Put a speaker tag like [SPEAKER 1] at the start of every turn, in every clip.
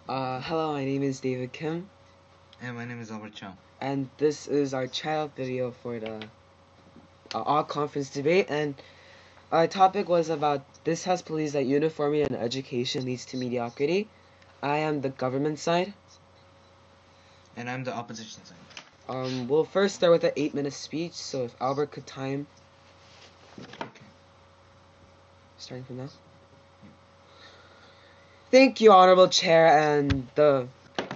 [SPEAKER 1] Hello, my name is David Kim,
[SPEAKER 2] And my name is Albert Cho.
[SPEAKER 1] and this is our tryout video for the all conference debate. And our topic was about this House believes that uniformity in education leads to mediocrity. I am the government side.
[SPEAKER 2] And I'm the opposition side.
[SPEAKER 1] We'll first start with an 8-minute speech. So if Albert could time,
[SPEAKER 2] Okay.
[SPEAKER 1] starting from now. Thank you, Honorable Chair and the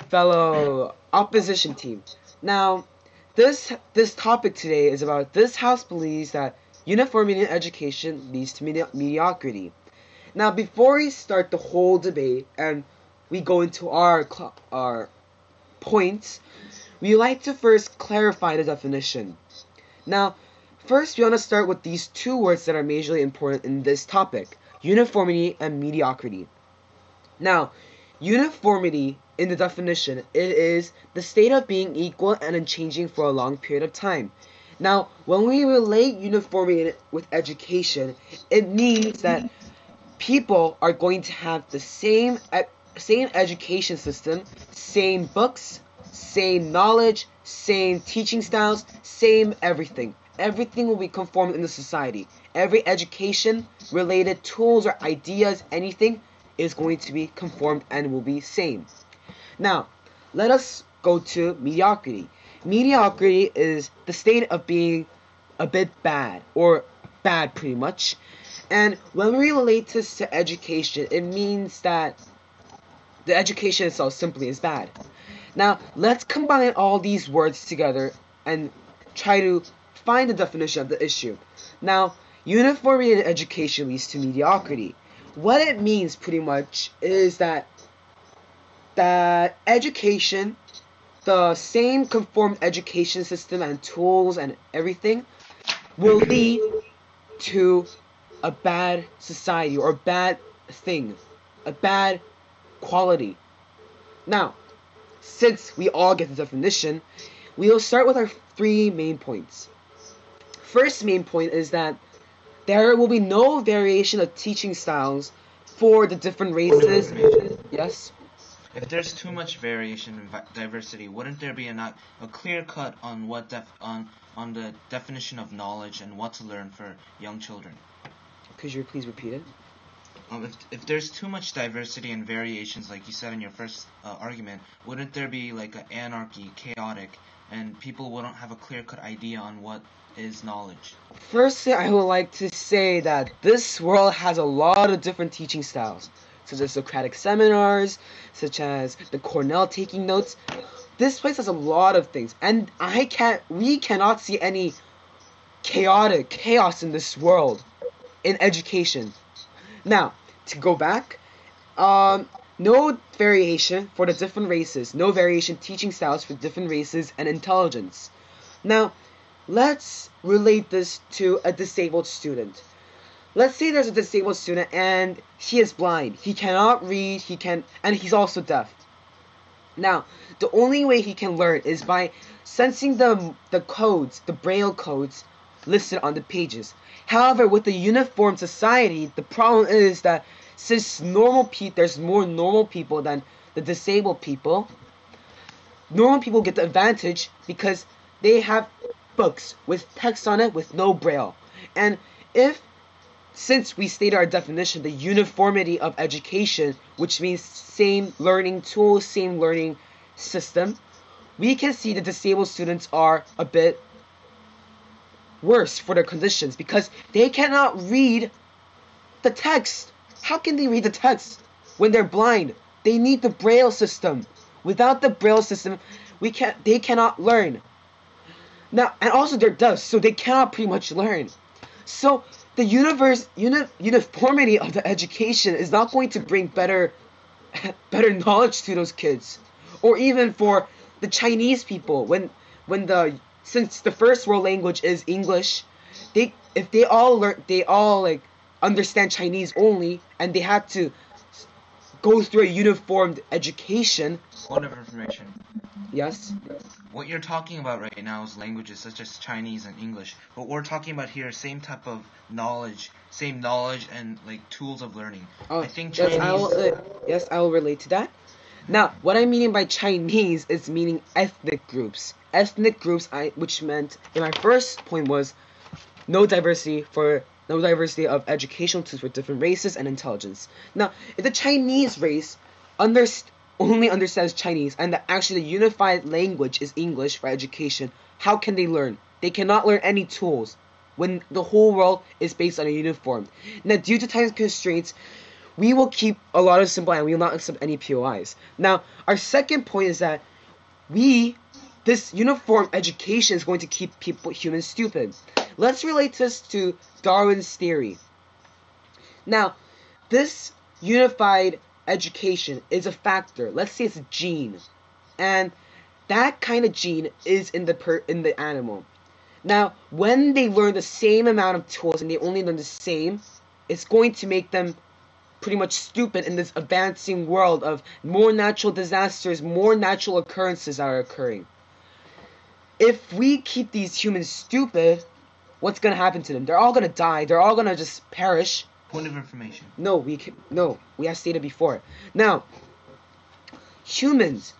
[SPEAKER 1] fellow opposition team. Now, this topic today is about this House believes that uniformity in education leads to mediocrity. Now, before we start the whole debate and we go into our points, we like to first clarify the definition. Now, first we want to start with these two words that are majorly important in this topic: uniformity and mediocrity. Now, uniformity in the definition, it is the state of being equal and unchanging for a long period of time. Now, when we relate uniformity with education, it means that people are going to have the same education system, same books, same knowledge, same teaching styles, same everything. Everything will be conformed in the society. Every education related tools or ideas, anything, is going to be conformed and will be same. Now, let us go to mediocrity. Mediocrity is the state of being a bit bad, or bad pretty much. And when we relate this to education, it means that the education itself simply is bad. Now, let's combine all these words together and try to find the definition of the issue. Now, uniformity in education leads to mediocrity. What it means pretty much is that education, the same conformed education system and tools and everything, will lead to a bad society or a bad thing, a bad quality. Now, since we all get the definition, we will start with our 3 main points. First main point is that there will be no variation of teaching styles for the different races. Yes?
[SPEAKER 2] If there's too much variation and diversity, wouldn't there be a clear cut on on the definition of knowledge and what to learn for young children?
[SPEAKER 1] Could you please repeat it?
[SPEAKER 2] If there's too much diversity and variations, like you said in your first argument, wouldn't there be like an anarchy, chaotic, and people wouldn't have a clear-cut idea on what is knowledge?
[SPEAKER 1] Firstly, I would like to say that this world has a lot of different teaching styles, such as Socratic seminars, such as the Cornell taking notes. This place has a lot of things, and we cannot see any chaos in this world in education. Now, to go back, no variation for the different races, no variation teaching styles for different races and intelligence. Now, let's relate this to a disabled student. Let's say there's a disabled student and he is blind. He cannot read, and he's also deaf. Now, the only way he can learn is by sensing the codes, the braille codes listed on the pages. However, with the uniform society, the problem is that since there's more normal people than the disabled people, normal people get the advantage because they have books with text on it with no braille. And since we stated our definition, the uniformity of education, which means same learning tools, same learning system, we can see the disabled students are a bit worse for their conditions because they cannot read the text. How can they read the text when they're blind? They need the braille system. Without the braille system, they cannot learn. Now, and also they're deaf, so they cannot pretty much learn. So the uniformity of the education is not going to bring better knowledge to those kids, or even for the Chinese people. Since the first world language is English, if they all understand Chinese only, and they have to go through a uniformed education.
[SPEAKER 2] Point of information.
[SPEAKER 1] Yes.
[SPEAKER 2] What you're talking about right now is languages such as Chinese and English. What we're talking about here is same type of knowledge, same knowledge and like tools of learning.
[SPEAKER 1] Oh,
[SPEAKER 2] I think
[SPEAKER 1] yes,
[SPEAKER 2] Chinese.
[SPEAKER 1] I will relate to that. Now, what I'm meaning by Chinese is meaning ethnic groups. Ethnic groups, which meant in my first point was no diversity of educational tools for different races and intelligence. Now, if the Chinese race only understands Chinese and actually the unified language is English for education, how can they learn? They cannot learn any tools when the whole world is based on a uniform. Now, due to time constraints, we will keep a lot of simple and we will not accept any POIs. Now, our second point is that this uniform education is going to keep humans stupid. Let's relate this to Darwin's theory. Now, this unified education is a factor. Let's say it's a gene, and that kind of gene is in the animal. Now, when they learn the same amount of tools and they only learn the same, it's going to make them pretty much stupid in this advancing world of more natural disasters, more natural occurrences that are occurring. If we keep these humans stupid, what's gonna happen to them? They're all gonna die. They're all gonna just perish.
[SPEAKER 2] Point of information.
[SPEAKER 1] No, we have stated before. Now, humans,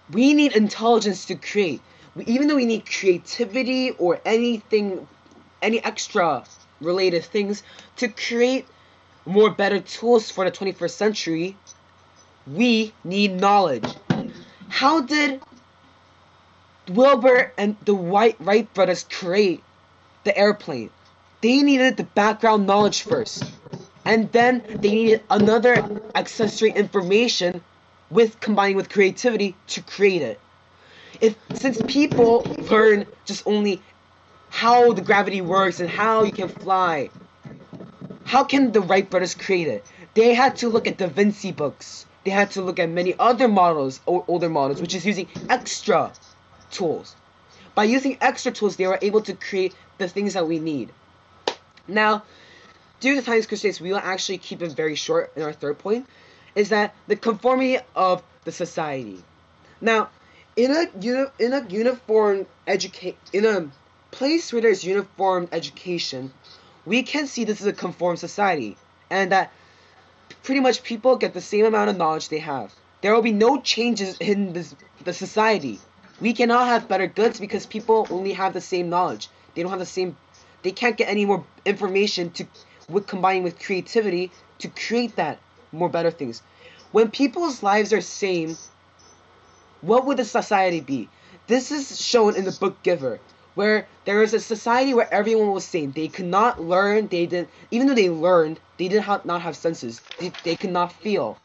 [SPEAKER 1] we need intelligence to create. Even though we need creativity or any extra related things to create more better tools for the 21st century, we need knowledge. How did Wilbur and the Wright brothers create the airplane? They needed the background knowledge first, and then they needed another accessory information combining with creativity to create it. Since people learn just only how the gravity works and how you can fly, how can the Wright brothers create it? They had to look at Da Vinci books. They had to look at many other models, or older models, which is using extra tools. By using extra tools, they were able to create the things that we need. Now, due to time constraints, we will actually keep it very short in our third point, is that the conformity of the society. Now, in a place where there's uniform education, we can see this is a conformed society, and that pretty much people get the same amount of knowledge they have. There will be no changes in the society. We cannot have better goods because people only have the same knowledge. They can't get any more information combining with creativity to create that more better things. When people's lives are same, what would the society be? This is shown in the book Giver, where there is a society where everyone was same. They could not learn. Even though they learned, they did not have senses. They could not feel.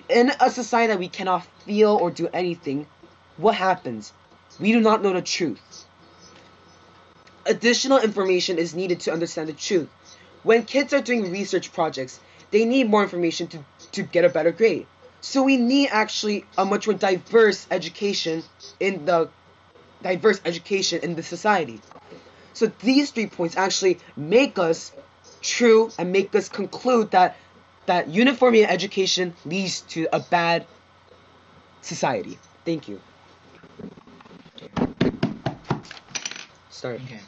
[SPEAKER 1] In a society that we cannot feel or do anything, what happens? We do not know the truth. Additional information is needed to understand the truth. When kids are doing research projects, they need more information to get a better grade. So we need actually a much more diverse education in the society. So these 3 points actually make us true and make us conclude that uniformity in education leads to a bad society. Thank you. Start.
[SPEAKER 2] Okay.